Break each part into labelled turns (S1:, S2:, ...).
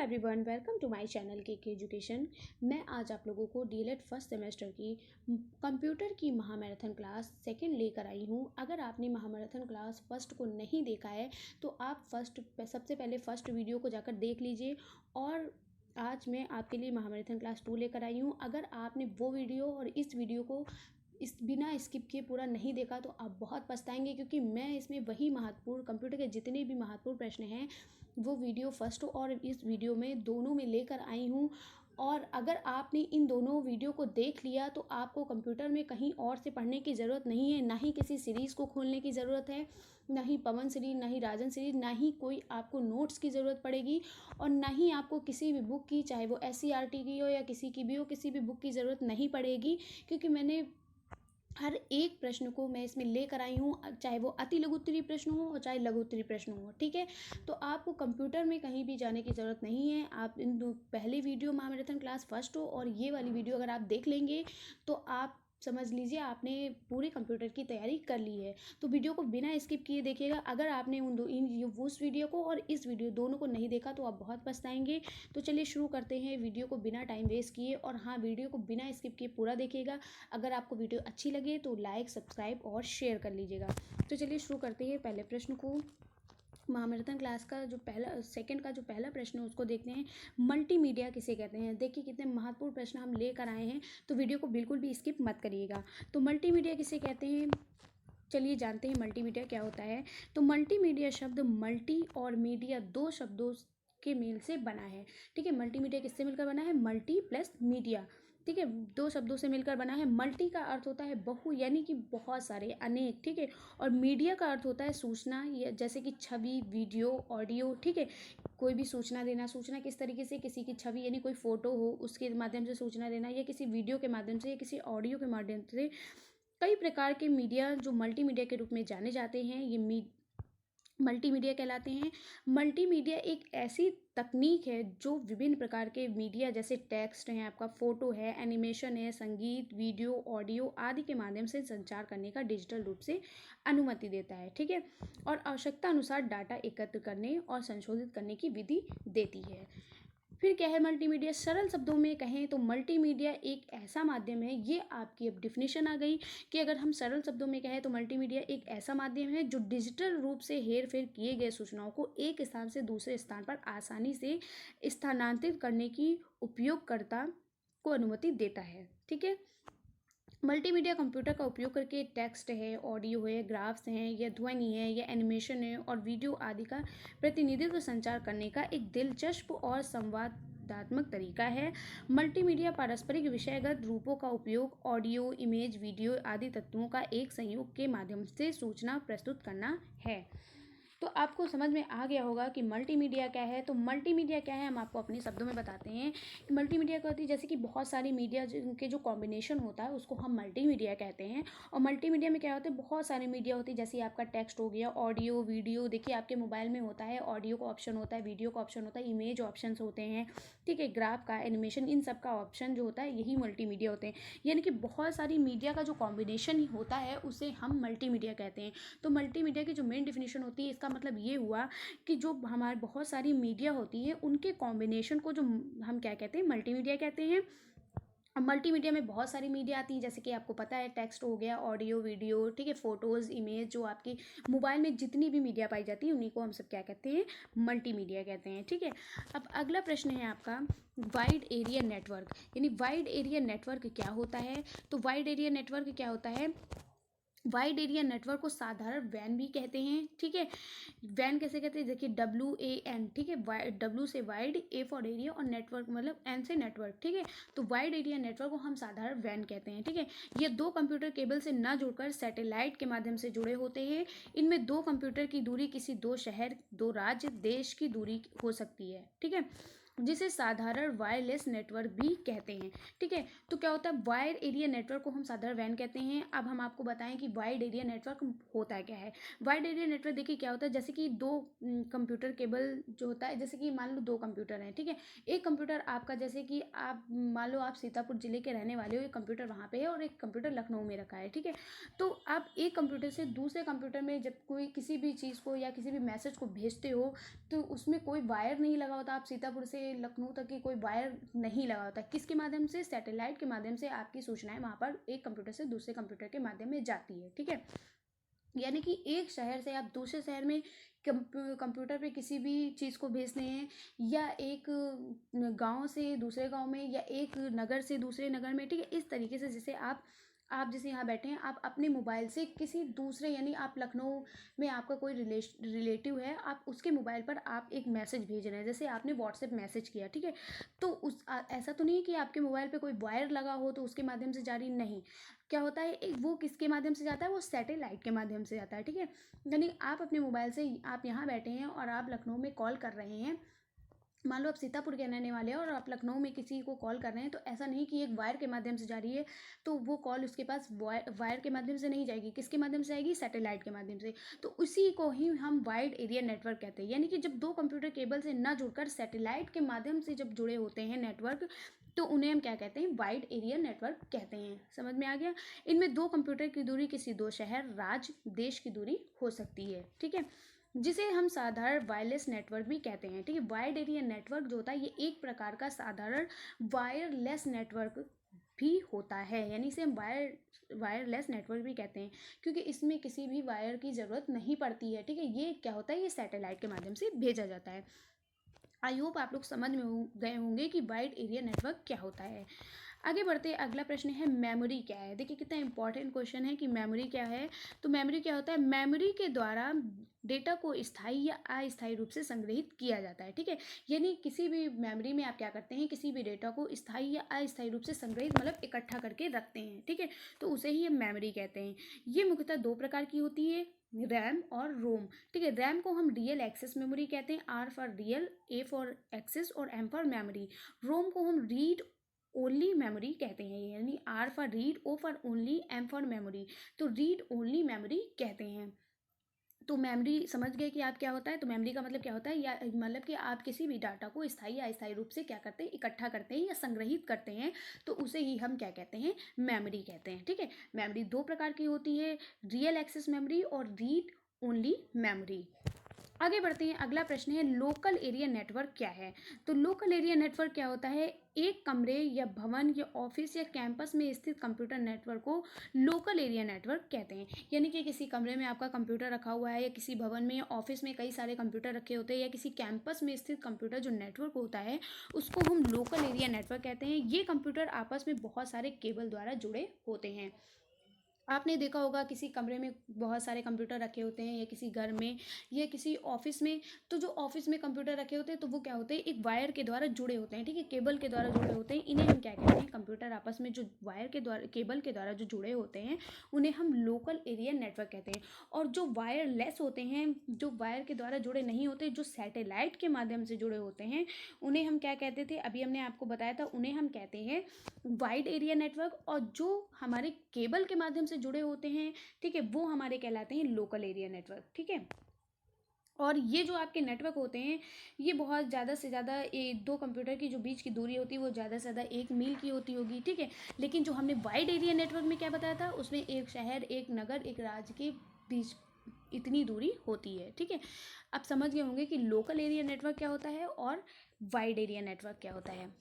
S1: Everyone, welcome to my channel K education. मैं आज आप लोगों को डीएलएड फर्स्ट सेमेस्टर की कंप्यूटर की महामैराथन क्लास सेकंड लेकर आई हूँ। अगर आपने महामैराथन क्लास फर्स्ट को नहीं देखा है तो आप सबसे पहले फर्स्ट वीडियो को जाकर देख लीजिए। और आज मैं आपके लिए महामैराथन क्लास 2 लेकर आई हूँ। अगर आपने वो वीडियो और इस वीडियो को बिना स्किप किए पूरा नहीं देखा तो आप बहुत पछताएंगे, क्योंकि मैं इसमें वही महत्वपूर्ण कंप्यूटर के जितने भी महत्वपूर्ण प्रश्न हैं वो वीडियो फर्स्ट और इस वीडियो में दोनों में लेकर आई हूँ। और अगर आपने इन दोनों वीडियो को देख लिया तो आपको कंप्यूटर में कहीं और से पढ़ने की ज़रूरत नहीं है, ना ही किसी सीरीज़ को खोलने की ज़रूरत है, ना ही पवन सीरीज, ना ही राजन सीरीज, ना ही कोई आपको नोट्स की ज़रूरत पड़ेगी, और ना ही आपको किसी भी बुक की, चाहे वो SCERT की हो या किसी की भी हो, किसी भी बुक की ज़रूरत नहीं पड़ेगी, क्योंकि मैंने हर एक प्रश्न को मैं इसमें लेकर आई हूँ, चाहे वो अति लघु उत्तरीय प्रश्न हो और चाहे लघु उत्तरीय प्रश्न हो। ठीक है, तो आपको कंप्यूटर में कहीं भी जाने की ज़रूरत नहीं है। आप इन दो पहले वीडियो महामैराथन क्लास फर्स्ट हो और ये वाली वीडियो अगर आप देख लेंगे तो आप समझ लीजिए आपने पूरे कंप्यूटर की तैयारी कर ली है। तो वीडियो को बिना स्किप किए देखिएगा। अगर आपने उस वीडियो को और इस वीडियो दोनों को नहीं देखा तो आप बहुत पछताएंगे। तो चलिए शुरू करते हैं वीडियो को बिना टाइम वेस्ट किए। और हाँ, वीडियो को बिना स्किप किए पूरा देखिएगा। अगर आपको वीडियो अच्छी लगे तो लाइक, सब्सक्राइब और शेयर कर लीजिएगा। तो चलिए शुरू करते हैं पहले प्रश्न को। महामैराथन क्लास का जो पहला प्रश्न है उसको देखते हैं। मल्टीमीडिया किसे कहते हैं? देखिए कितने महत्वपूर्ण प्रश्न हम लेकर आए हैं, तो वीडियो को बिल्कुल भी स्किप मत करिएगा। तो मल्टीमीडिया किसे कहते हैं, चलिए जानते हैं मल्टीमीडिया क्या होता है। तो मल्टीमीडिया शब्द मल्टी और मीडिया दो शब्दों के मेल से बना है। ठीक है, मल्टीमीडिया किससे मिलकर बना है? Multi plus media. ठीक है, दो शब्दों से मिलकर बना है। मल्टी का अर्थ होता है बहु, यानी कि बहुत सारे, अनेक। ठीक है, और मीडिया का अर्थ होता है सूचना, या जैसे कि छवि, वीडियो, ऑडियो। ठीक है, कोई भी सूचना देना। सूचना किस तरीके से? किसी की छवि यानी कोई फोटो हो उसके माध्यम से सूचना देना, या किसी वीडियो के माध्यम से, या किसी ऑडियो के माध्यम से। कई प्रकार के मीडिया जो मल्टीमीडिया के रूप में जाने जाते हैं, ये मल्टीमीडिया कहलाते हैं। मल्टीमीडिया एक ऐसी तकनीक है जो विभिन्न प्रकार के मीडिया, जैसे टेक्स्ट है, आपका फोटो है, एनिमेशन है, संगीत, वीडियो, ऑडियो आदि के माध्यम से संचार करने का डिजिटल रूप से अनुमति देता है। ठीक है, और आवश्यकता अनुसार डाटा एकत्र करने और संशोधित करने की विधि देती है। फिर क्या है मल्टीमीडिया? सरल शब्दों में कहें तो मल्टीमीडिया एक ऐसा माध्यम है, ये आपकी अब डिफिनेशन आ गई कि अगर हम सरल शब्दों में कहें तो मल्टीमीडिया एक ऐसा माध्यम है जो डिजिटल रूप से हेर फेर किए गए सूचनाओं को एक स्थान से दूसरे स्थान पर आसानी से स्थानांतरित करने की उपयोगकर्ता को अनुमति देता है। ठीक है, मल्टीमीडिया कंप्यूटर का उपयोग करके टेक्स्ट है, ऑडियो है, ग्राफ्स हैं, या ध्वनि है, या एनिमेशन है और वीडियो आदि का प्रतिनिधित्व संचार करने का एक दिलचस्प और संवादात्मक तरीका है। मल्टीमीडिया पारस्परिक विषयगत रूपों का उपयोग ऑडियो, इमेज, वीडियो आदि तत्वों का एक संयोग के माध्यम से सूचना प्रस्तुत करना है। तो आपको समझ में आ गया होगा कि मल्टीमीडिया क्या है। तो मल्टीमीडिया क्या है हम आपको अपने शब्दों में बताते हैं। मल्टीमीडिया क्या होती है? जैसे कि बहुत सारी मीडिया के जो कॉम्बिनेशन होता है उसको हम मल्टीमीडिया कहते हैं। और मल्टीमीडिया में क्या होता है? बहुत सारे मीडिया होती है, जैसे आपका टेक्स्ट हो गया, ऑडियो, वीडियो। देखिए आपके मोबाइल में होता है, ऑडियो का ऑप्शन होता है, वीडियो का ऑप्शन होता है, इमेज ऑप्शन होते हैं। ठीक है, ग्राफ का, एनिमेशन, इन सब का ऑप्शन जो होता है यही मल्टीमीडिया होते हैं। यानी कि बहुत सारी मीडिया का जो कॉम्बिनेशन होता है उसे हम मल्टीमीडिया कहते हैं। तो मल्टीमीडिया की जो मेन डिफिनेशन होती है, इसका मतलब ये हुआ कि जो हमारे बहुत सारी मीडिया होती है उनके कॉम्बिनेशन को जो हम क्या कहते हैं? मल्टीमीडिया कहते हैं। अब मल्टीमीडिया में बहुत सारी मीडिया आती है, जैसे कि आपको पता है टेक्स्ट हो गया, ऑडियो, वीडियो। ठीक है, फोटोज़, इमेज, जो आपकी मोबाइल में जितनी भी मीडिया पाई जाती है उन्हीं को हम सब क्या कहते हैं? मल्टीमीडिया कहते हैं। ठीक है, अब अगला प्रश्न है आपका वाइड एरिया नेटवर्क। यानी वाइड एरिया नेटवर्क क्या होता है? तो वाइड एरिया नेटवर्क क्या होता है? वाइड एरिया नेटवर्क को साधारण वैन भी कहते हैं। ठीक है, वैन कैसे कहते हैं? देखिए WAN। ठीक है, W से वाइड, A फॉर एरिया और नेटवर्क मतलब N से नेटवर्क। ठीक है, तो वाइड एरिया नेटवर्क को हम साधारण वैन कहते हैं। ठीक है, ये दो कंप्यूटर केबल से न जुड़कर सैटेलाइट के माध्यम से जुड़े होते हैं। इनमें दो कंप्यूटर की दूरी किसी दो शहर, दो राज्य, देश की दूरी हो सकती है। ठीक है, जिसे साधारण वायरलेस नेटवर्क भी कहते हैं। ठीक है, तो क्या होता है? वाइड एरिया नेटवर्क को हम साधारण वैन कहते हैं। अब हम आपको बताएं कि वाइड एरिया नेटवर्क होता है क्या है। वाइड एरिया नेटवर्क देखिए क्या होता है, जैसे कि दो कंप्यूटर केबल जो होता है, जैसे कि मान लो दो कंप्यूटर हैं। ठीक है, एक कंप्यूटर आपका, जैसे कि आप मान लो आप सीतापुर जिले के रहने वाले हो, एक कंप्यूटर वहाँ पे है और एक कंप्यूटर लखनऊ में रखा है। ठीक है, तो आप एक कंप्यूटर से दूसरे कंप्यूटर में जब कोई किसी भी चीज़ को या किसी भी मैसेज को भेजते हो तो उसमें कोई वायर नहीं लगा होता। आप सीतापुर से से लखनऊ तक की कोई वायर नहीं लगा होता। किसके माध्यम से? सैटेलाइट के माध्यम से आपकी सूचनाएं वहाँ पर एक कंप्यूटर से दूसरे कंप्यूटर के माध्यम में जाती है, ठीक है। यानी कि एक शहर से आप दूसरे शहर में कंप्यूटर पे किसी भी चीज़ को भेजते हैं, या एक गांव से दूसरे गांव में, या एक नगर से दूसरे नगर में, ठीक है। इस तरीके से जैसे आप जैसे यहाँ बैठे हैं, आप अपने मोबाइल से किसी दूसरे, यानी आप लखनऊ में आपका कोई रिलेटिव है, आप उसके मोबाइल पर आप एक मैसेज भेज रहे हैं, जैसे आपने व्हाट्सएप मैसेज किया, ठीक है। तो ऐसा तो नहीं कि आपके मोबाइल पे कोई वायर लगा हो तो उसके माध्यम से जारी नहीं। क्या होता है, वो किसके माध्यम से जाता है? वो सैटेलाइट के माध्यम से जाता है, ठीक है। यानी आप अपने मोबाइल से, आप यहाँ बैठे हैं और आप लखनऊ में कॉल कर रहे हैं, मान लो आप सीतापुर के रहने वाले हैं और आप लखनऊ में किसी को कॉल कर रहे हैं, तो ऐसा नहीं कि एक वायर के माध्यम से जा रही है तो वो कॉल उसके पास वायर के माध्यम से नहीं जाएगी। किसके माध्यम से आएगी? सैटेलाइट के माध्यम से। तो उसी को ही हम वाइड एरिया नेटवर्क कहते हैं। यानी कि जब दो कंप्यूटर केबल से ना जुड़कर सैटेलाइट के माध्यम से जब जुड़े होते हैं नेटवर्क, तो उन्हें हम क्या कहते हैं? वाइड एरिया नेटवर्क कहते हैं। समझ में आ गया? इनमें दो कंप्यूटर की दूरी किसी दो शहर, राज्य, देश की दूरी हो सकती है, ठीक है, जिसे हम साधारण वायरलेस नेटवर्क भी कहते हैं, ठीक है। वाइड एरिया नेटवर्क जो होता है, ये एक प्रकार का साधारण वायरलेस नेटवर्क भी होता है। यानी इसे हम वायरलेस नेटवर्क भी कहते हैं, क्योंकि इसमें किसी भी वायर की ज़रूरत नहीं पड़ती है, ठीक है। ये क्या होता है? ये सैटेलाइट के माध्यम से भेजा जाता है। आई होप आप लोग समझ में गए होंगे कि वाइड एरिया नेटवर्क क्या होता है। आगे बढ़ते हैं, अगला प्रश्न है मेमोरी क्या है। देखिए कितना इंपॉर्टेंट क्वेश्चन है कि मेमोरी क्या है। तो मेमोरी क्या होता है? मेमोरी के द्वारा डेटा को स्थायी या अस्थायी रूप से संग्रहित किया जाता है, ठीक है। यानी किसी भी मेमोरी में आप क्या करते हैं? किसी भी डेटा को स्थायी या अस्थायी रूप से संग्रहित, मतलब इकट्ठा करके रखते हैं, ठीक है। तो उसे ही हम मेमोरी कहते हैं। ये मुख्यतः दो प्रकार की होती है, रैम और रोम, ठीक है। रैम को हम रियल एक्सेस मेमोरी कहते हैं, R for real, A for access और एम फॉर मेमोरी। रोम को हम रीड ओनली मेमोरी कहते हैं, यानी R for read, O for only, M for memory. तो रीड ओनली मेमोरी कहते हैं। तो मेमोरी समझ गए कि आप क्या होता है। तो मेमोरी का मतलब क्या होता है, या मतलब कि आप किसी भी डाटा को स्थायी या अस्थायी रूप से क्या करते हैं? इकट्ठा करते हैं या संग्रहित करते हैं, तो उसे ही हम क्या कहते हैं? मेमोरी कहते हैं, ठीक है। मेमोरी दो प्रकार की होती है, रियल एक्सेस मेमोरी और रीड ओनली मेमोरी। आगे बढ़ते हैं, अगला प्रश्न है लोकल एरिया नेटवर्क क्या है। तो लोकल एरिया नेटवर्क क्या होता है? एक कमरे या भवन या ऑफिस या कैंपस में स्थित कंप्यूटर नेटवर्क को लोकल एरिया नेटवर्क कहते हैं। यानी कि किसी कमरे में आपका कंप्यूटर रखा हुआ है, या किसी भवन में या ऑफिस में कई सारे कंप्यूटर रखे होते हैं, या किसी कैंपस में स्थित कंप्यूटर जो नेटवर्क होता है, उसको हम लोकल एरिया नेटवर्क कहते हैं। ये कंप्यूटर आपस में बहुत सारे केबल द्वारा जुड़े होते हैं। आपने देखा होगा किसी कमरे में बहुत सारे कंप्यूटर रखे होते हैं, या किसी घर में या किसी ऑफिस में, तो जो ऑफिस में कंप्यूटर रखे होते हैं तो वो क्या होते हैं? एक वायर के द्वारा जुड़े होते हैं, ठीक है, केबल के द्वारा जुड़े होते हैं। इन्हें हम क्या कहते हैं? कंप्यूटर आपस में जो वायर के द्वारा, केबल के द्वारा जो जुड़े होते हैं, उन्हें हम लोकल एरिया नेटवर्क कहते हैं। और जो वायरलेस होते हैं, जो वायर के द्वारा जुड़े नहीं होते, जो सैटेलाइट के माध्यम से जुड़े होते हैं, उन्हें हम क्या कहते थे? अभी हमने आपको बताया था, उन्हें हम कहते हैं वाइड एरिया नेटवर्क। और जो हमारे केबल के माध्यम से जुड़े होते हैं, ठीक है, वो हमारे कहलाते हैं लोकल एरिया नेटवर्क, ठीक है। और ये जो आपके नेटवर्क होते हैं, ये बहुत ज़्यादा से ज़्यादा दो कंप्यूटर की जो बीच की दूरी होती है वो ज़्यादा से ज़्यादा 1 मील की होती होगी, ठीक है। लेकिन जो हमने वाइड एरिया नेटवर्क में क्या बताया था, उसमें एक शहर, एक नगर, एक राज्य के बीच इतनी दूरी होती है, ठीक है। अब समझ गए होंगे कि लोकल एरिया नेटवर्क क्या होता है और वाइड एरिया नेटवर्क क्या होता है।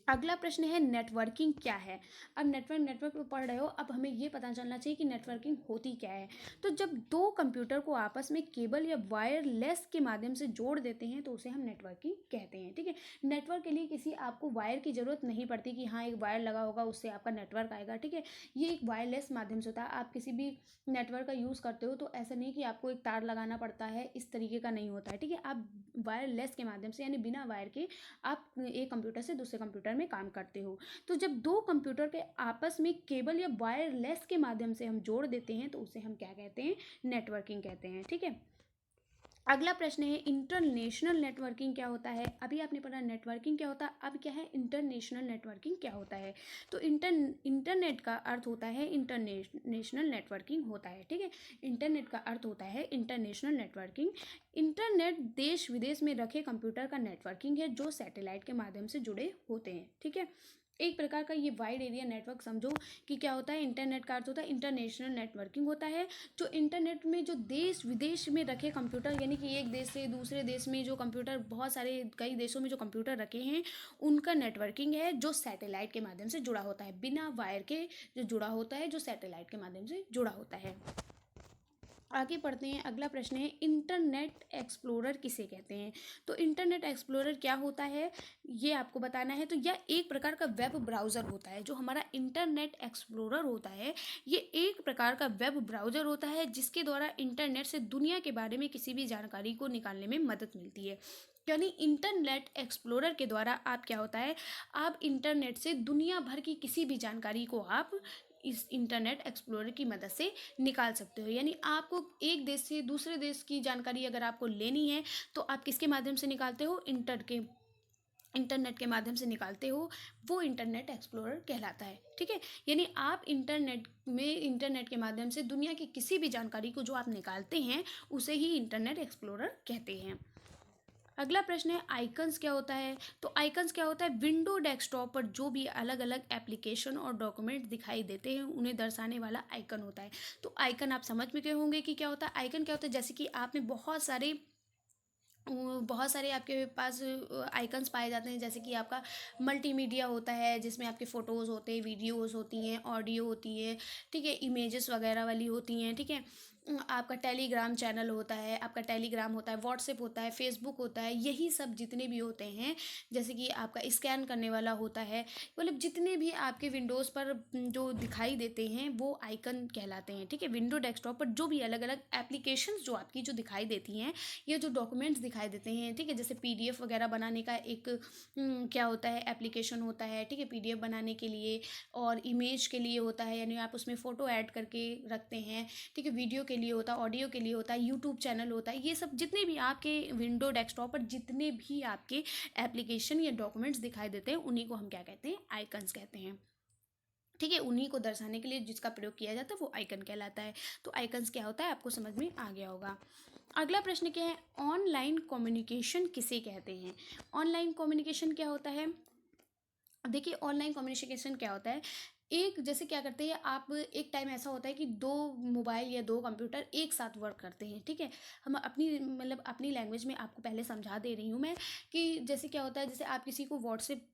S1: अगला प्रश्न है नेटवर्किंग क्या है। अब नेटवर्क में पढ़ रहे हो, अब हमें ये पता चलना चाहिए कि नेटवर्किंग होती क्या है। तो जब दो कंप्यूटर को आपस में केबल या वायरलेस के माध्यम से जोड़ देते हैं, तो उसे हम नेटवर्किंग कहते हैं, ठीक है। नेटवर्क के लिए किसी आपको वायर की ज़रूरत नहीं पड़ती कि हाँ एक वायर लगा होगा उससे आपका नेटवर्क आएगा, ठीक है। ये एक वायरलेस माध्यम से होता है। आप किसी भी नेटवर्क का यूज़ करते हो तो ऐसा नहीं कि आपको एक तार लगाना पड़ता है, इस तरीके का नहीं होता है, ठीक है। आप वायरलेस के माध्यम से, यानी बिना वायर के, आप एक कंप्यूटर से दूसरे कंप्यूटर में काम करते हो। तो जब दो कंप्यूटर के आपस में केबल या वायरलेस के माध्यम से हम जोड़ देते हैं, तो उसे हम क्या कहते हैं? नेटवर्किंग कहते हैं, ठीक है। अगला प्रश्न है इंटरनेशनल नेटवर्किंग क्या होता है। अभी आपने पढ़ा नेटवर्किंग क्या होता है, अब क्या है इंटरनेशनल नेटवर्किंग क्या होता है। तो इंटरनेट का अर्थ होता है इंटरनेशनल नेटवर्किंग होता है, ठीक है। इंटरनेट का अर्थ होता है इंटरनेशनल नेटवर्किंग। इंटरनेट देश विदेश में रखे कंप्यूटर का नेटवर्किंग है जो सैटेलाइट के माध्यम से जुड़े होते हैं, ठीक है। एक प्रकार का ये वाइड एरिया नेटवर्क समझो कि क्या होता है, इंटरनेट का अर्थ होता है इंटरनेशनल नेटवर्किंग होता है। जो इंटरनेट में जो देश विदेश में रखे कंप्यूटर, यानी कि एक देश से दूसरे देश में जो कंप्यूटर, बहुत सारे कई देशों में जो कंप्यूटर रखे हैं, उनका नेटवर्किंग है जो सैटेलाइट के माध्यम से जुड़ा होता है, बिना वायर के जो जुड़ा होता है, जो सैटेलाइट के माध्यम से जुड़ा होता है। आगे पढ़ते हैं। अगला प्रश्न है, इंटरनेट एक्सप्लोरर किसे कहते हैं? तो इंटरनेट एक्सप्लोरर क्या होता है, ये आपको बताना है। तो यह एक प्रकार का वेब ब्राउज़र होता है। जो हमारा इंटरनेट एक्सप्लोरर होता है, ये एक प्रकार का वेब ब्राउज़र होता है जिसके द्वारा इंटरनेट से दुनिया के बारे में किसी भी जानकारी को निकालने में मदद मिलती है। यानी इंटरनेट एक्सप्लोरर के द्वारा आप क्या होता है, आप इंटरनेट से दुनिया भर की किसी भी जानकारी को आप इस इंटरनेट एक्सप्लोरर की मदद से निकाल सकते हो। यानी आपको एक देश से दूसरे देश की जानकारी अगर आपको लेनी है, तो आप किसके माध्यम से निकालते हो? इंटरनेट के माध्यम से निकालते हो। वो इंटरनेट एक्सप्लोरर कहलाता है। ठीक है, यानी आप इंटरनेट के माध्यम से दुनिया की किसी भी जानकारी को जो आप निकालते हैं, उसे ही इंटरनेट एक्सप्लोरर कहते हैं। अगला प्रश्न है, आइकन्स क्या होता है? तो आइकन्स क्या होता है? विंडो डेस्कटॉप पर जो भी अलग अलग एप्लीकेशन और डॉक्यूमेंट दिखाई देते हैं, उन्हें दर्शाने वाला आइकन होता है। तो आइकन आप समझ में गए होंगे कि क्या होता है। आइकन क्या होता है, जैसे कि आपने बहुत सारे आपके पास आइकन्स पाए जाते हैं। जैसे कि आपका मल्टीमीडिया होता है, जिसमें आपके फ़ोटोज़ होते हैं, वीडियोज़ होती हैं, ऑडियो होती है, ठीक है, इमेजेस वगैरह वाली होती हैं। ठीक है, आपका टेलीग्राम चैनल होता है, आपका टेलीग्राम होता है, व्हाट्सएप होता है, फेसबुक होता है, यही सब जितने भी होते हैं। जैसे कि आपका स्कैन करने वाला होता है, मतलब जितने भी आपके विंडोज़ पर जो दिखाई देते हैं, वो आइकन कहलाते हैं। ठीक है, विंडो डेस्कटॉप पर जो भी अलग अलग एप्लीकेशंस जो आपकी जो दिखाई देती हैं, ये जो डॉक्यूमेंट्स दिखाई देते हैं, ठीक है, जैसे पीडीएफ वगैरह बनाने का एक क्या होता है, एप्लीकेशन होता है। ठीक है, पीडीएफ बनाने के लिए, और इमेज के लिए होता है, यानी आप उसमें फ़ोटो ऐड करके रखते हैं। ठीक है, वीडियो के लिए होता है, ऑडियो के लिए होता है, यूट्यूब चैनल होता है। ये सब जितने भी आपके विंडो डेस्कटॉप पर जितने भी आपके एप्लीकेशन या डॉक्यूमेंट्स दिखाई देते हैं, उन्हीं को हम क्या कहते हैं? आइकन्स कहते हैं। ठीक है, उन्हीं को दर्शाने के लिए जिसका प्रयोग किया जाता है, वो आइकन कहलाता है। तो आइकन्स क्या होता है, आपको समझ में आ गया होगा। अगला प्रश्न क्या है, ऑनलाइन कम्युनिकेशन किसे कहते हैं? ऑनलाइन कम्युनिकेशन क्या होता है? देखिए, ऑनलाइन कम्युनिकेशन क्या होता है, एक जैसे क्या करते हैं आप, एक टाइम ऐसा होता है कि दो मोबाइल या दो कंप्यूटर एक साथ वर्क करते हैं। ठीक है, हम अपनी मतलब अपनी लैंग्वेज में आपको पहले समझा दे रही हूँ मैं, कि जैसे क्या होता है, जैसे आप किसी को व्हाट्सएप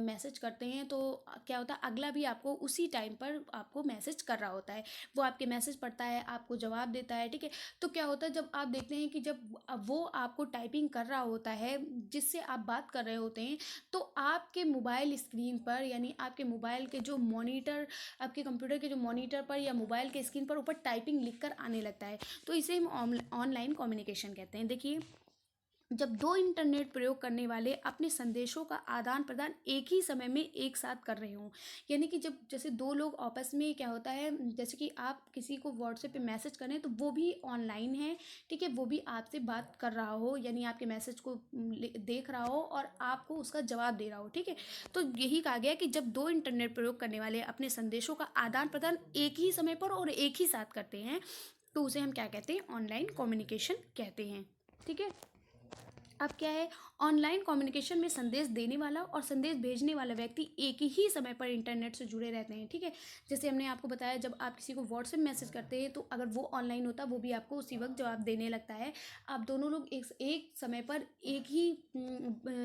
S1: मैसेज करते हैं, तो क्या होता है, अगला भी आपको उसी टाइम पर आपको मैसेज कर रहा होता है। वो आपके मैसेज पढ़ता है, आपको जवाब देता है। ठीक है, तो क्या होता है, जब आप देखते हैं कि जब वो आपको टाइपिंग कर रहा होता है, जिससे आप बात कर रहे होते हैं, तो आपके मोबाइल स्क्रीन पर, यानी आपके मोबाइल के जो मॉनिटर, आपके कंप्यूटर के जो मॉनिटर पर या मोबाइल के स्क्रीन पर ऊपर टाइपिंग लिखकर आने लगता है। तो इसे हम ऑनलाइन कम्युनिकेशन कहते हैं। देखिए, जब दो इंटरनेट प्रयोग करने वाले अपने संदेशों का आदान प्रदान एक ही समय में एक साथ कर रहे हों, यानी कि जब जैसे दो लोग आपस में क्या होता है, जैसे कि आप किसी को व्हाट्सएप पे मैसेज करें, तो वो भी ऑनलाइन है। ठीक है, वो भी आपसे बात कर रहा हो, यानी आपके मैसेज को देख रहा हो और आपको उसका जवाब दे रहा हो। ठीक है, तो यही कहा गया कि जब दो इंटरनेट प्रयोग करने वाले अपने संदेशों का आदान प्रदान एक ही समय पर और एक ही साथ करते हैं, तो उसे हम क्या कहते हैं? ऑनलाइन कम्युनिकेशन कहते हैं। ठीक है, अब क्या है, ऑनलाइन कम्युनिकेशन में संदेश देने वाला और संदेश भेजने वाला व्यक्ति एक ही समय पर इंटरनेट से जुड़े रहते हैं। ठीक है, जैसे हमने आपको बताया, जब आप किसी को व्हाट्सएप मैसेज करते हैं, तो अगर वो ऑनलाइन होता, वो भी आपको उसी वक्त जवाब देने लगता है। आप दोनों लोग एक समय पर, एक ही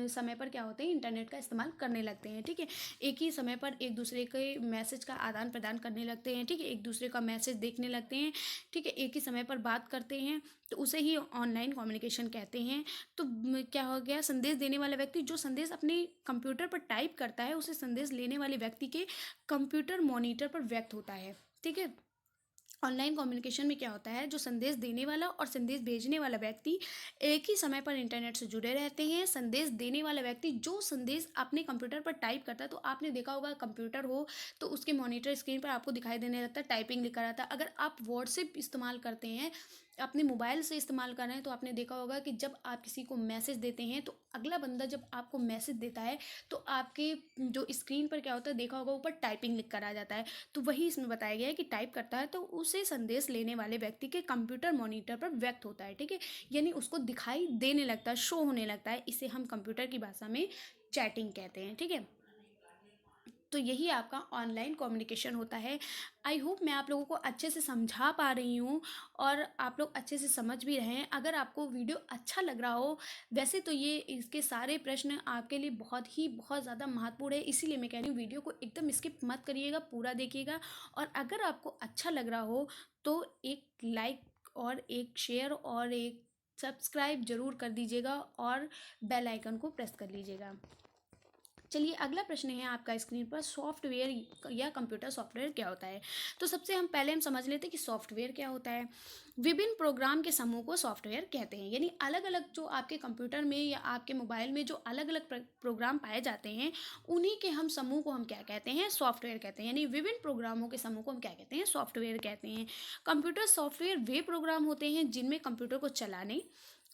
S1: समय पर क्या होते हैं, इंटरनेट का इस्तेमाल करने लगते हैं। ठीक है, एक ही समय पर एक दूसरे के मैसेज का आदान प्रदान करने लगते हैं। ठीक है, एक दूसरे का मैसेज देखने लगते हैं। ठीक है, एक ही समय पर बात करते हैं, तो उसे ही ऑनलाइन कम्युनिकेशन कहते हैं। तो क्या हो गया, संदेश देने वाला व्यक्ति जो संदेश अपने कंप्यूटर पर टाइप करता है, उसे संदेश लेने वाले व्यक्ति के कंप्यूटर मॉनिटर पर व्यक्त होता है। ठीक है, ऑनलाइन कम्युनिकेशन में क्या होता है, जो संदेश देने वाला और संदेश भेजने वाला व्यक्ति एक ही समय पर इंटरनेट से जुड़े रहते हैं। संदेश देने वाला व्यक्ति जो संदेश अपने कंप्यूटर पर टाइप करता है, तो आपने देखा होगा, कंप्यूटर हो तो उसके मॉनिटर स्क्रीन पर आपको दिखाई देने लगता है, टाइपिंग लिखा रहता है। अगर आप व्हाट्सएप इस्तेमाल करते हैं, अपने मोबाइल से इस्तेमाल कर रहे हैं, तो आपने देखा होगा कि जब आप किसी को मैसेज देते हैं, तो अगला बंदा जब आपको मैसेज देता है, तो आपके जो स्क्रीन पर क्या होता है, देखा होगा, ऊपर टाइपिंग लिख कर आ जाता है। तो वही इसमें बताया गया है कि टाइप करता है, तो उसे संदेश लेने वाले व्यक्ति के कंप्यूटर मॉनिटर पर व्यक्त होता है। ठीक है, यानी उसको दिखाई देने लगता है, शो होने लगता है। इसे हम कंप्यूटर की भाषा में चैटिंग कहते हैं। ठीक है, तो यही आपका ऑनलाइन कम्युनिकेशन होता है। आई होप मैं आप लोगों को अच्छे से समझा पा रही हूँ और आप लोग अच्छे से समझ भी रहे हैं। अगर आपको वीडियो अच्छा लग रहा हो, वैसे तो ये इसके सारे प्रश्न आपके लिए बहुत ज़्यादा महत्वपूर्ण है, इसीलिए मैं कह रही हूँ वीडियो को एकदम स्किप मत करिएगा, पूरा देखिएगा। और अगर आपको अच्छा लग रहा हो तो एक लाइक और एक शेयर और एक सब्सक्राइब ज़रूर कर दीजिएगा और बेल आइकन को प्रेस कर लीजिएगा। चलिए अगला प्रश्न है आपका स्क्रीन पर, सॉफ्टवेयर या कंप्यूटर सॉफ्टवेयर क्या होता है। तो सबसे हम पहले हम समझ लेते हैं कि सॉफ्टवेयर क्या होता है। विभिन्न प्रोग्राम के समूह को सॉफ्टवेयर कहते हैं, यानी अलग अलग जो आपके कंप्यूटर में या आपके मोबाइल में जो अलग अलग प्रोग्राम पाए जाते हैं, उन्हीं के हम समूह को हम क्या कहते हैं, सॉफ्टवेयर कहते हैं। यानी विभिन्न प्रोग्रामों के समूह को हम क्या कहते हैं, सॉफ्टवेयर कहते हैं। कंप्यूटर सॉफ्टवेयर वे प्रोग्राम होते हैं जिनमें कंप्यूटर को चलाने,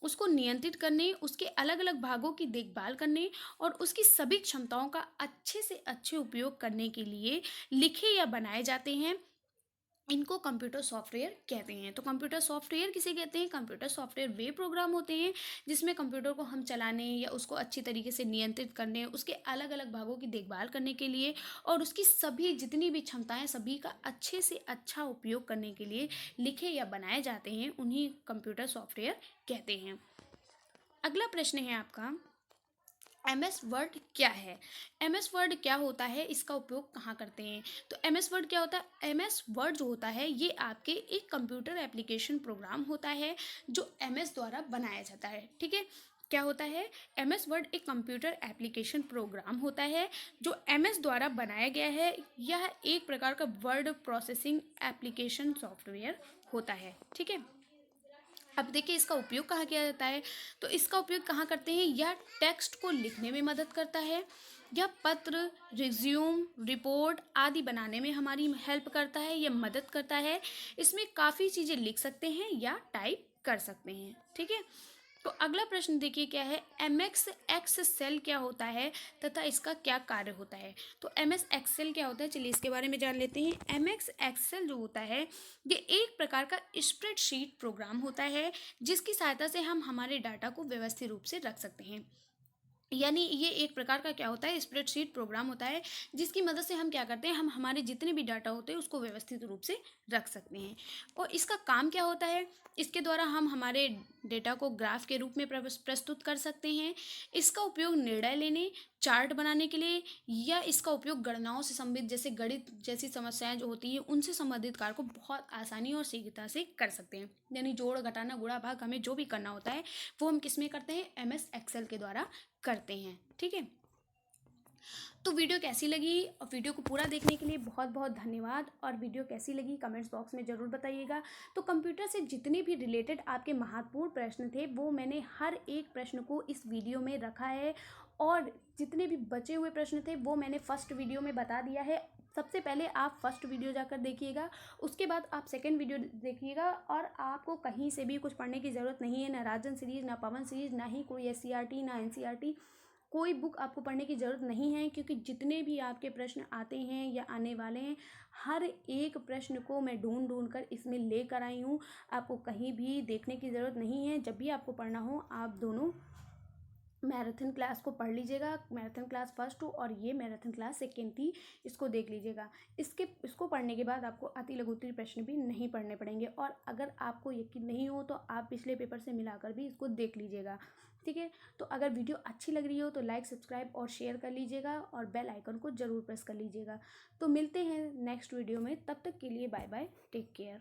S1: उसको नियंत्रित करने, उसके अलग अलग भागों की देखभाल करने और उसकी सभी क्षमताओं का अच्छे से अच्छे उपयोग करने के लिए लिखे या बनाए जाते हैं। इनको कंप्यूटर सॉफ्टवेयर कहते हैं। तो कंप्यूटर सॉफ्टवेयर किसे कहते हैं, कंप्यूटर सॉफ्टवेयर वे प्रोग्राम होते हैं जिसमें कंप्यूटर को हम चलाने या उसको अच्छी तरीके से नियंत्रित करने, उसके अलग अलग भागों की देखभाल करने के लिए और उसकी सभी जितनी भी क्षमताएं सभी का अच्छे से अच्छा उपयोग करने के लिए लिखे या बनाए जाते हैं, उन्हीं कंप्यूटर सॉफ्टवेयर कहते हैं। अगला प्रश्न है आपका, एमएस वर्ड क्या है। एमएस वर्ड क्या होता है, इसका उपयोग कहाँ करते हैं। तो एमएस वर्ड क्या होता है, एमएस वर्ड जो होता है ये आपके एक कंप्यूटर एप्लीकेशन प्रोग्राम होता है जो एमएस द्वारा बनाया जाता है। ठीक है, क्या होता है, एमएस वर्ड एक कंप्यूटर एप्लीकेशन प्रोग्राम होता है जो एमएस द्वारा बनाया गया है। यह एक प्रकार का वर्ड प्रोसेसिंग एप्लीकेशन सॉफ्टवेयर होता है। ठीक है, अब देखिए इसका उपयोग कहाँ किया जाता है। तो इसका उपयोग कहाँ करते हैं, यह टेक्स्ट को लिखने में मदद करता है, यह पत्र, रिज्यूम, रिपोर्ट आदि बनाने में हमारी हेल्प करता है, यह मदद करता है। इसमें काफ़ी चीज़ें लिख सकते हैं या टाइप कर सकते हैं। ठीक है, तो अगला प्रश्न देखिए क्या है, एम एक्स एक्सेल क्या होता है तथा इसका क्या कार्य होता है। तो एम एस एक्सेल क्या होता है, चलिए इसके बारे में जान लेते हैं। एम एक्स एक्सेल जो होता है ये एक प्रकार का स्प्रेडशीट प्रोग्राम होता है जिसकी सहायता से हम हमारे डाटा को व्यवस्थित रूप से रख सकते हैं। यानी ये एक प्रकार का क्या होता है, स्प्रेडशीट प्रोग्राम होता है जिसकी मदद से हम क्या करते हैं, हम हमारे जितने भी डाटा होते हैं उसको व्यवस्थित रूप से रख सकते हैं। और इसका काम क्या होता है, इसके द्वारा हम हमारे डेटा को ग्राफ के रूप में प्रस्तुत कर सकते हैं। इसका उपयोग निर्णय लेने, चार्ट बनाने के लिए या इसका उपयोग गणनाओं से संबंधित जैसे गणित जैसी समस्याएं जो होती हैं उनसे संबंधित कार्य को बहुत आसानी और शीघ्रता से कर सकते हैं। यानी जोड़ घटाना गुणा भाग हमें जो भी करना होता है वो हम किस में करते हैं, एम एस एक्सेल के द्वारा करते हैं। ठीक है, तो वीडियो कैसी लगी और वीडियो को पूरा देखने के लिए बहुत बहुत धन्यवाद। और वीडियो कैसी लगी कमेंट्स बॉक्स में ज़रूर बताइएगा। तो कंप्यूटर से जितने भी रिलेटेड आपके महत्वपूर्ण प्रश्न थे वो मैंने हर एक प्रश्न को इस वीडियो में रखा है और जितने भी बचे हुए प्रश्न थे वो मैंने फर्स्ट वीडियो में बता दिया है। सबसे पहले आप फर्स्ट वीडियो जाकर देखिएगा, उसके बाद आप सेकंड वीडियो देखिएगा और आपको कहीं से भी कुछ पढ़ने की ज़रूरत नहीं है, ना राजन सीरीज़, ना पवन सीरीज़, ना ही कोई एससीईआरटी, ना एनसीईआरटी, कोई बुक आपको पढ़ने की ज़रूरत नहीं है। क्योंकि जितने भी आपके प्रश्न आते हैं या आने वाले हैं हर एक प्रश्न को मैं ढूंढ ढूंढ कर इसमें लेकर आई हूँ। आपको कहीं भी देखने की ज़रूरत नहीं है। जब भी आपको पढ़ना हो आप दोनों मैराथन क्लास को पढ़ लीजिएगा। मैराथन क्लास फर्स्ट हो और ये मैराथन क्लास सेकेंड थी, इसको देख लीजिएगा। इसको पढ़ने के बाद आपको अति लघु उत्तरीय प्रश्न भी नहीं पढ़ने पड़ेंगे। और अगर आपको यकीन नहीं हो तो आप पिछले पेपर से मिलाकर भी इसको देख लीजिएगा। ठीक है, तो अगर वीडियो अच्छी लग रही हो तो लाइक, सब्सक्राइब और शेयर कर लीजिएगा और बेल आइकन को ज़रूर प्रेस कर लीजिएगा। तो मिलते हैं नेक्स्ट वीडियो में, तब तक के लिए बाय बाय, टेक केयर।